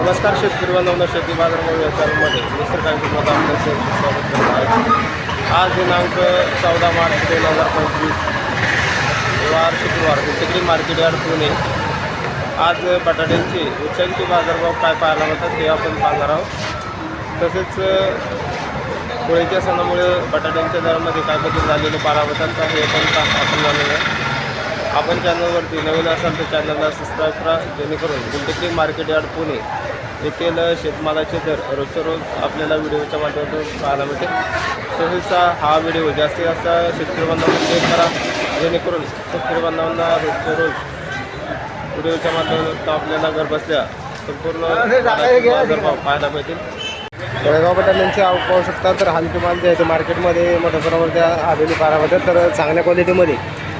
नमस्कार शेतकरी बांधवांनो, शेती बाजारभाव या चॅनलमध्ये निसर्गाची मत आपलं स्वागत करत आहे. आज दिनांक 14 मार्च 2025 वार शुक्रवार गुंटकरी मार्केट यार्ड पुणे. आज बटाट्यांचे उच्चांकी बाजारभाव काय पाहायला मिळतात हे आपण पाहणार आहोत. तसेच होळीच्या सणामुळे बटाट्यांच्या दरामध्ये काय बदल झालेले पाहायला मिळतात हे पण आपण जाणूया. आपण चॅनलवरती नवीन असाल तर चॅनलला सबस्क्राईब करा, जेणेकरून गुंटकरी मार्केट यार्ड पुणे येथील शेतमालाचे दर रोजच्या रोज आपल्याला व्हिडिओच्या माध्यमातून पाहायला मिळते. तसेच हा व्हिडिओ जास्तीत जास्त शेतकरी बांधवांना शेअर करा, जेणेकरून शेतकरी बांधवांना रोजच्या रोज व्हिडिओच्या माध्यमातून आपल्याला घर बसल्या संपूर्ण बाजारभाव पाहायला मिळतील. तळेगाव बटाट्यांची आवक पाहू शकता. तर हलकी माल जे आहे ते मार्केटमध्ये मोठ्या प्रमाणात आलेली पाहायला मिळते. तर चांगल्या क्वालिटीमध्ये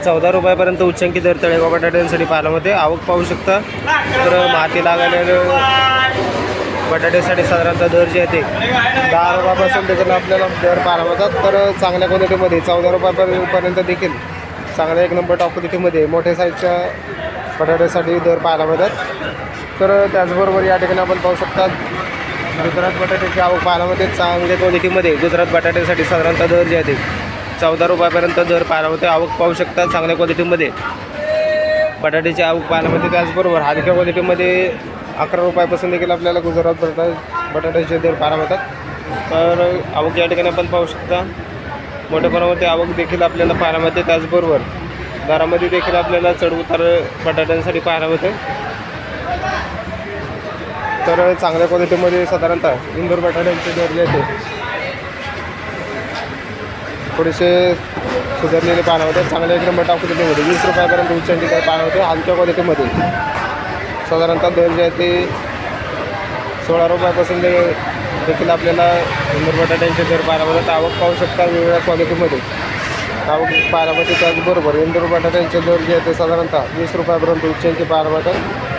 14 रुपयापर्यंत उच्चांकी दर तळेगाव बटाट्यांसाठी पाहायला मिळते. आवक पाहू शकता. तर माती लागलेलं बटाट्यासाठी साधारणतः दर जे आहे ते 10 रुपयापासून देखील आपल्याला दर पाहायला मिळतात. तर चांगल्या क्वालिटीमध्ये 14 रुपयापर्यंत देखील चांगल्या एक नंबर टॉप क्वालिटीमध्ये मोठ्या साईजच्या बटाट्यासाठी दर पाहायला मिळतात. तर त्याचबरोबर या ठिकाणी आपण पाहू शकता गुजरात बटाट्याची आवक पाहायला मिळते. चांगल्या क्वालिटीमध्ये गुजरात बटाट्यासाठी साधारणतः दर जे आहे ते 14 रुपयापर्यंत दर पाहायला मिळते. आवक पाहू शकता. चांगल्या क्वालिटीमध्ये बटाट्याची आवक पाहायला मिळते. त्याचबरोबर हलक्या क्वालिटीमध्ये 11 रुपयापासून देखील आपल्याला गुजरात बटाट्याचे दर पाहायला मिळतात. तर आवक या ठिकाणी आपण पाहू शकता. मोठ्या प्रमाणात आवक देखील आपल्याला पाहायला मिळते. त्याचबरोबर दरामध्ये देखील आपल्याला चढउतार बटाट्यांसाठी पाहायला मिळते. तर चांगल्या क्वालिटीमध्ये साधारणतः इंदोर बटाट्यांचे दर जे आहेत थोडेसे सुधारलेले पाहायला होते. चांगल्या एक नंबर टॉप क्वालिटीमध्ये 20 रुपयापर्यंत उच्चांकी दर पाहायला होते. हलक्या क्वालिटीमध्ये साधारणतः दर जे आहे ते 16 रुपयापासून देखील आपल्याला इंदोर बटाट्यांचे दर पाहायला मिळतात. आवक पाहू शकता. वेगवेगळ्या क्वालिटीमध्ये आवक पाहायला मिळते. त्याचबरोबर इंदोर बटाट्यांचे दर जे आहे ते साधारणतः 20 रुपयापर्यंत उच्चांकी पाहायला मिळतात.